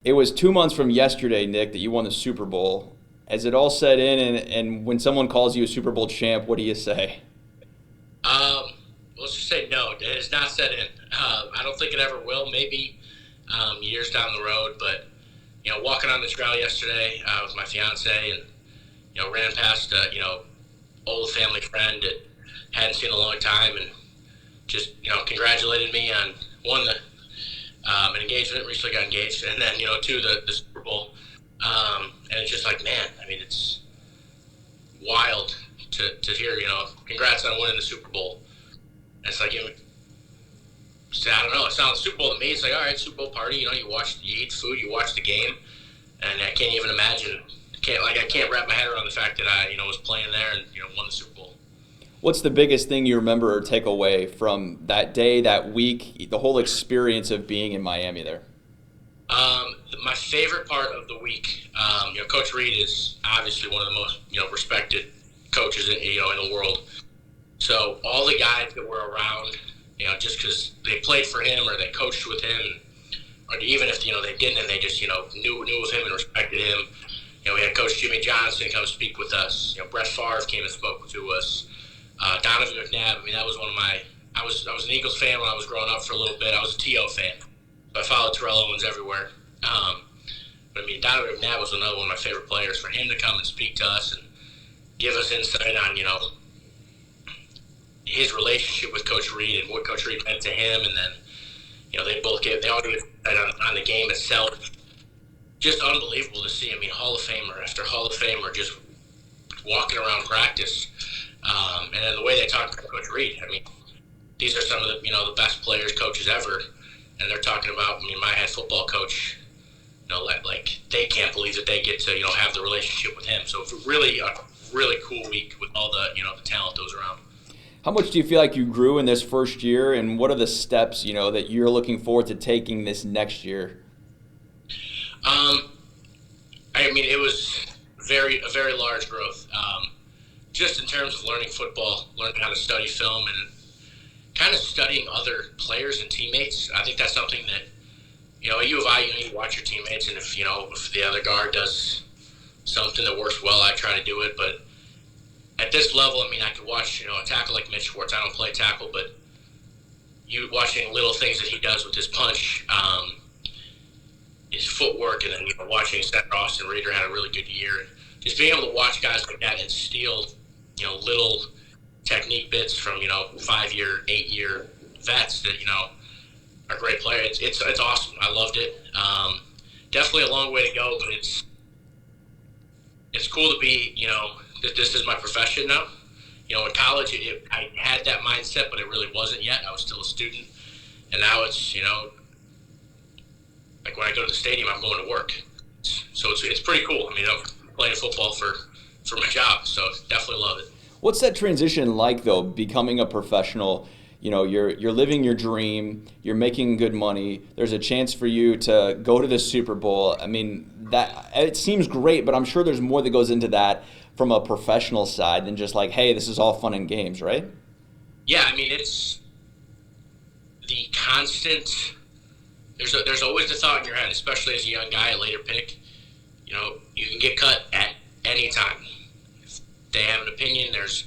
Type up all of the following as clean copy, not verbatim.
It was 2 months from yesterday, Nick, that you won the Super Bowl. As it all set in, and when someone calls you a Super Bowl champ, what do you say? Um, let's just say no. It has not set in. I don't think it ever will. Maybe years down the road, but walking on the trail yesterday with my fiance, and ran past old family friend that hadn't seen in a long time, and just congratulated me on one an engagement, recently got engaged, and then two the Super Bowl, and it's just like, man, I mean, it's wild to hear, congrats on winning the Super Bowl. And it's like, I don't know. It sounds Super Bowl to me. It's like, all right, Super Bowl party. You eat food, you watch the game, and I can't even imagine. I can't wrap my head around the fact that I was playing there and won the Super Bowl. What's the biggest thing you remember or take away from that day, that week, the whole experience of being in Miami there? My favorite part of the week, Coach Reed is obviously one of the most respected coaches in the world. So all the guys that were around, just because they played for him or they coached with him, or even if they didn't and they just knew of him and respected him. We had Coach Jimmy Johnson come speak with us. Brett Favre came and spoke to us. Donovan McNabb. I mean, that was one of my. I was an Eagles fan when I was growing up for a little bit. I was a T.O. fan. I followed Terrell Owens everywhere. But I mean, Donovan McNabb was another one of my favorite players. For him to come and speak to us and give us insight on his relationship with Coach Reed and what Coach Reed meant to him, and then they all gave insight on the game itself. Just unbelievable to see. I mean, Hall of Famer after Hall of Famer just walking around practice. And then the way they talk to Coach Reed, I mean, these are some of the the best players, coaches ever, and they're talking about. I mean, my head football coach, like they can't believe that they get to have the relationship with him. So it's really a really cool week with all the the talent that was around. How much do you feel like you grew in this first year, and what are the steps that you're looking forward to taking this next year? I mean, it was a very large growth. Just in terms of learning football, learning how to study film, and kind of studying other players and teammates. I think that's something that, at U of I, you watch your teammates, and if the other guard does something that works well, I try to do it. But at this level, I mean, I could watch, a tackle like Mitch Schwartz. I don't play tackle, but you watching little things that he does with his punch, his footwork, and then watching center Austin Reeder had a really good year. Just being able to watch guys like that and steal little technique bits from 5-year, 8-year vets that are great players. It's awesome. I loved it. Definitely a long way to go, but it's cool to be that this is my profession now. In college I had that mindset, but it really wasn't yet. I was still a student, and now it's like when I go to the stadium, I'm going to work. So it's pretty cool. I mean, I'm playing football for my job, so definitely love it. What's that transition like, though, becoming a professional? You're living your dream, you're making good money, there's a chance for you to go to the Super Bowl. I mean, that it seems great, but I'm sure there's more that goes into that from a professional side than just like, hey, this is all fun and games, right? Yeah, I mean, it's the constant. There's always the thought in your head, especially as a young guy, a later pick. You can get cut at any time. If they have an opinion, there's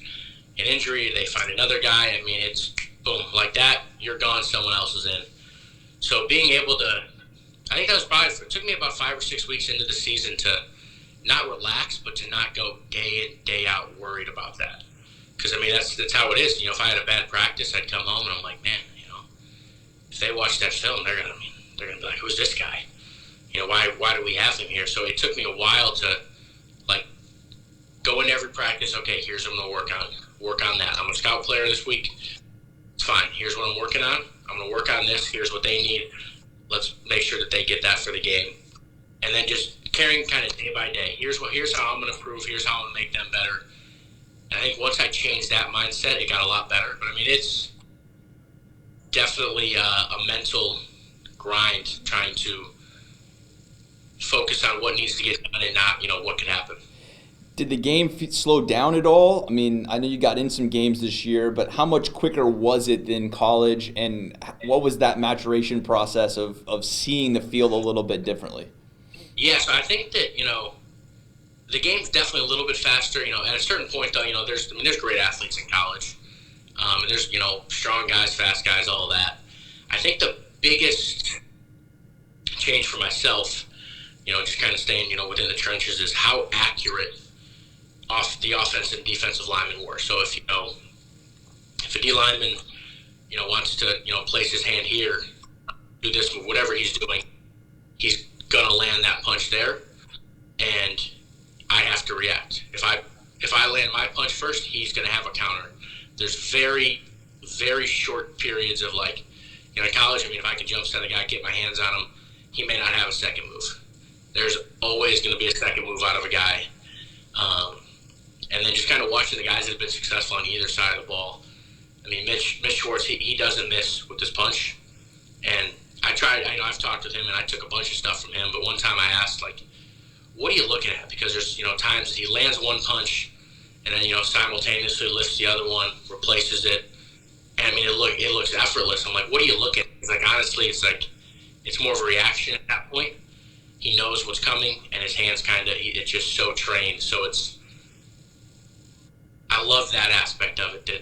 an injury, they find another guy. I mean, it's boom, like that, you're gone, someone else is in. So being able to, I think that was probably, it took me about 5 or 6 weeks into the season to not relax, but to not go day in, day out worried about that. Because, I mean, that's how it is. If I had a bad practice, I'd come home and I'm like, man, if they watch that film, they're gonna be like, who's this guy? Why do we have him here? So it took me a while to go into every practice. Okay, here's what I'm gonna work on that. I'm a scout player this week. It's fine. Here's what I'm working on. I'm gonna work on this. Here's what they need. Let's make sure that they get that for the game. And then just carrying kind of day by day. Here's how I'm gonna improve. Here's how I'm gonna make them better. And I think once I changed that mindset, it got a lot better. But I mean, it's definitely a mental grind trying to focus on what needs to get done and not, what can happen. Did the game slow down at all? I mean, I know you got in some games this year, but how much quicker was it than college? And what was that maturation process of seeing the field a little bit differently? Yeah, so I think that, the game's definitely a little bit faster. At a certain point, though, there's great athletes in college. And there's, strong guys, fast guys, all of that. I think the biggest change for myself, just kind of staying, within the trenches, is how accurate off the offensive and defensive linemen were. So if a D lineman, wants to, place his hand here, do this move, whatever he's doing, he's gonna land that punch there, and I have to react. If I land my punch first, he's gonna have a counter. There's very, very short periods of in college. I mean, if I can jump set a guy, get my hands on him, he may not have a second move. There's always going to be a second move out of a guy. And then just kind of watching the guys that have been successful on either side of the ball. I mean, Mitch Schwartz, he doesn't miss with his punch. And I've talked with him and I took a bunch of stuff from him, but one time I asked, what are you looking at? Because there's, times that he lands one punch and then, simultaneously lifts the other one, replaces it. And I mean, it looks effortless. I'm like, what are you looking at? He's like, honestly, it's more of a reaction at that point. He knows what's coming, and his hands it's just so trained. So I love that aspect of it, that,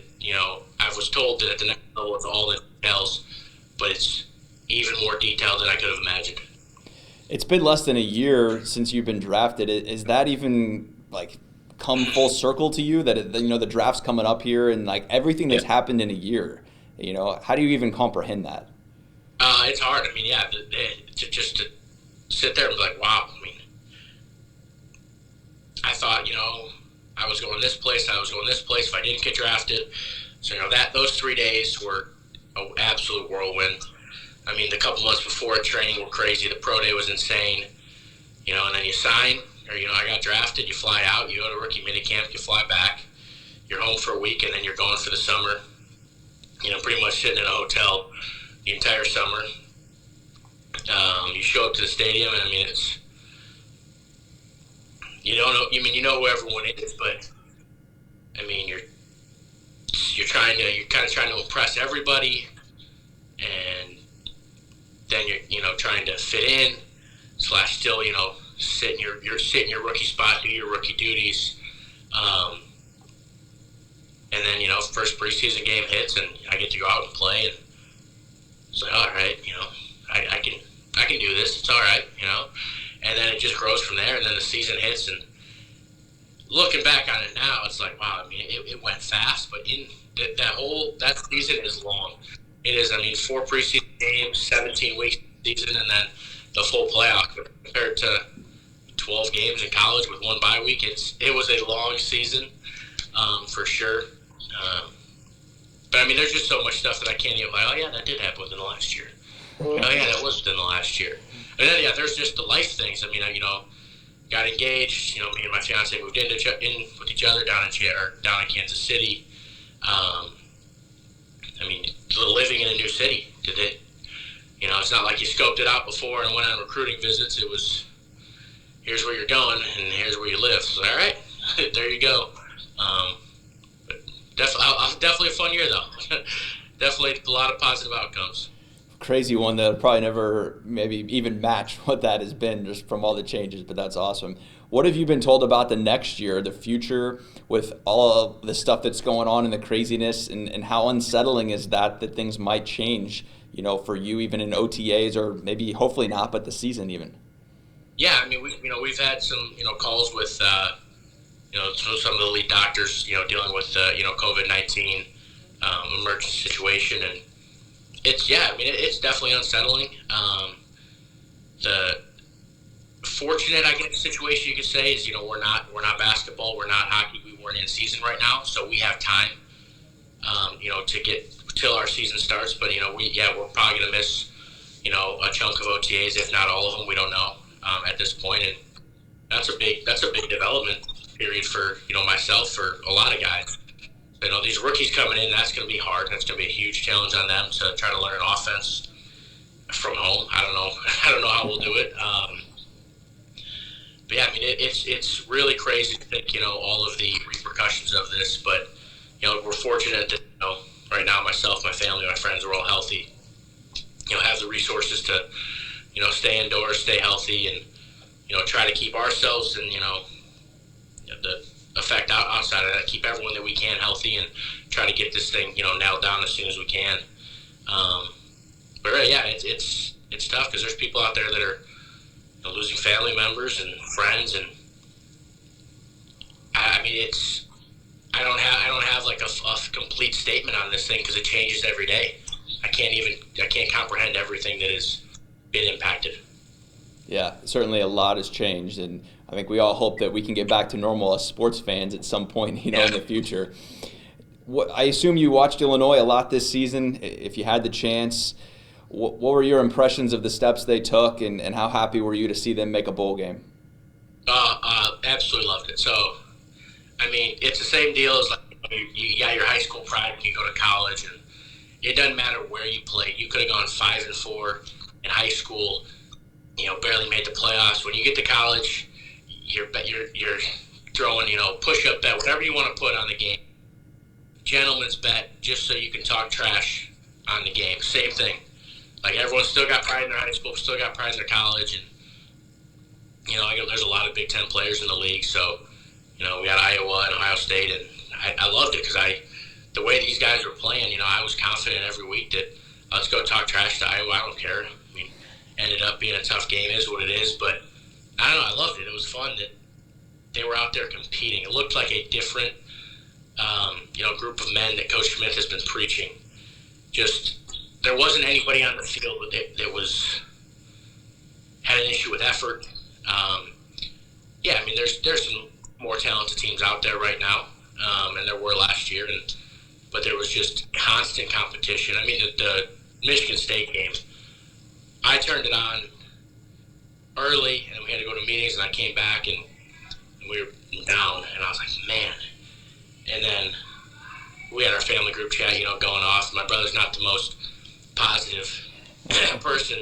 I was told that at the next level it's all the details, but it's even more detailed than I could have imagined. It's been less than a year since you've been drafted. Is that even come full circle to you that the draft's coming up here and everything that's happened in a year? How do you even comprehend that? It's hard. I mean, yeah, to sit there and be like, wow. I mean, I thought, I was going this place, if I didn't get drafted. So, those 3 days were an absolute whirlwind. I mean, the couple months before training were crazy. The pro day was insane. And then you sign, or, I got drafted, you fly out, you go to rookie minicamp, you fly back, you're home for a week, and then you're going for the summer, pretty much sitting in a hotel the entire summer. You show up to the stadium, and I mean, you don't know. You know who everyone is, but I mean, you're kind of trying to impress everybody, and then you're trying to fit in / still sit in your rookie spot, do your rookie duties, and then first preseason game hits, and I get to go out and play, and it's like, all right, I can do this. It's all right, and then it just grows from there. And then the season hits, and looking back on it now, it's like, wow. I mean, it went fast, but that season is long. It is. I mean, 4 preseason games, 17 weeks season, and then the full playoff. Compared to 12 games in college with 1 bye week, it was a long season, for sure. But I mean, there's just so much stuff that I can't even oh yeah, that did happen within the last year. Oh yeah, that was within the last year. And then there's just the life things. I mean, got engaged. Me and my fiance moved in with each other down in Kansas City. I mean, living in a new city. It's not like you scoped it out before and went on recruiting visits. It was, here's where you're going and here's where you live. So all right, there you go. Definitely a fun year, though. Definitely a lot of positive outcomes. Crazy one that'll probably never maybe even match what that has been just from all the changes, but that's awesome. What have you been told about the next year, the future, with all of the stuff that's going on and the craziness, and how unsettling is that things might change, for you even in OTAs, or maybe hopefully not, but the season even? Yeah, I mean, we've had some, calls with, some of the lead doctors, dealing with, COVID-19 emergency situation, and it's definitely unsettling. The fortunate, I guess, situation you could say is, we're not basketball, we're not hockey, we weren't in season right now, so we have time, to get till our season starts. But we're probably gonna miss, a chunk of OTAs, if not all of them. We don't know at this point, and that's a big development period for myself, for a lot of guys. These rookies coming in, that's going to be hard. That's going to be a huge challenge on them to try to learn an offense from home. I don't know how we'll do it. But yeah, I mean, it's really crazy to think, all of the repercussions of this. But we're fortunate that right now, myself, my family, my friends are all healthy. Have the resources to stay indoors, stay healthy, and try to keep ourselves and, the effect outside of that, keep everyone that we can healthy and try to get this thing, nailed down as soon as we can. But really, yeah, it's tough because there's people out there that are losing family members and friends, and I mean, I don't have like a complete statement on this thing because it changes every day. I can't comprehend everything that has been impacted. Yeah, certainly a lot has changed, and I think we all hope that we can get back to normal as sports fans at some point, in the future. I assume you watched Illinois a lot this season. If you had the chance, what were your impressions of the steps they took, and how happy were you to see them make a bowl game? Absolutely loved it. So, I mean, it's the same deal as like you got your high school pride when you go to college, and it doesn't matter where you played. You could have gone 5-4 in high school, barely made the playoffs. When you get to college, you're throwing, push-up bet, whatever you want to put on the game. Gentleman's bet, just so you can talk trash on the game. Same thing. Like, everyone's still got pride in their high school, still got pride in their college, and there's a lot of Big Ten players in the league. So, we got Iowa and Ohio State, and I loved it because the way these guys were playing, I was confident every week that let's go talk trash to Iowa. I don't care. I mean, ended up being a tough game, is what it is, but I don't know. I loved it. It was fun that they were out there competing. It looked like a different, group of men that Coach Smith has been preaching. Just there wasn't anybody on the field that had an issue with effort. There's some more talented teams out there right now, and there were last year, but there was just constant competition. I mean, the Michigan State game, I turned it on early, and we had to go to meetings, and I came back, and we were down, and I was like, man. And then we had our family group chat, going off. My brother's not the most positive person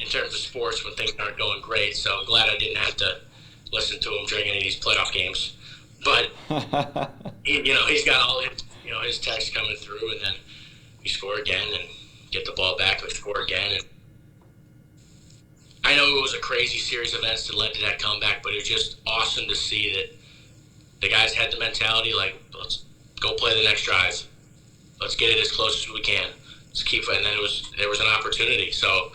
in terms of sports when things aren't going great, so I'm glad I didn't have to listen to him during any of these playoff games. But, he's got all his texts coming through, and then we score again and get the ball back, we score again. And I know it was a crazy series of events that led to that comeback, but it was just awesome to see that the guys had the mentality, like, let's go play the next drive. Let's get it as close as we can. Let's keep it. And then there was an opportunity. So,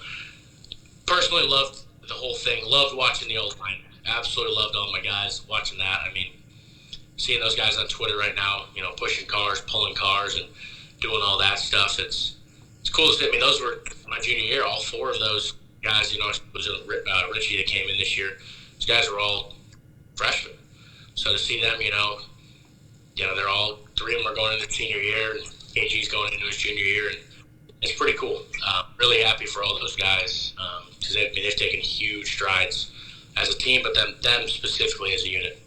personally loved the whole thing. Loved watching the old line. Absolutely loved all my guys watching that. I mean, seeing those guys on Twitter right now, pushing cars, pulling cars, and doing all that stuff. It's cool to see. I mean, those were my junior year. All four of those guys, it was Richie that came in this year. Those guys were all freshmen. So to see them, they're all, three of them are going into their senior year, and KG's going into his junior year, and it's pretty cool. Really happy for all those guys because they've taken huge strides as a team, but them specifically as a unit.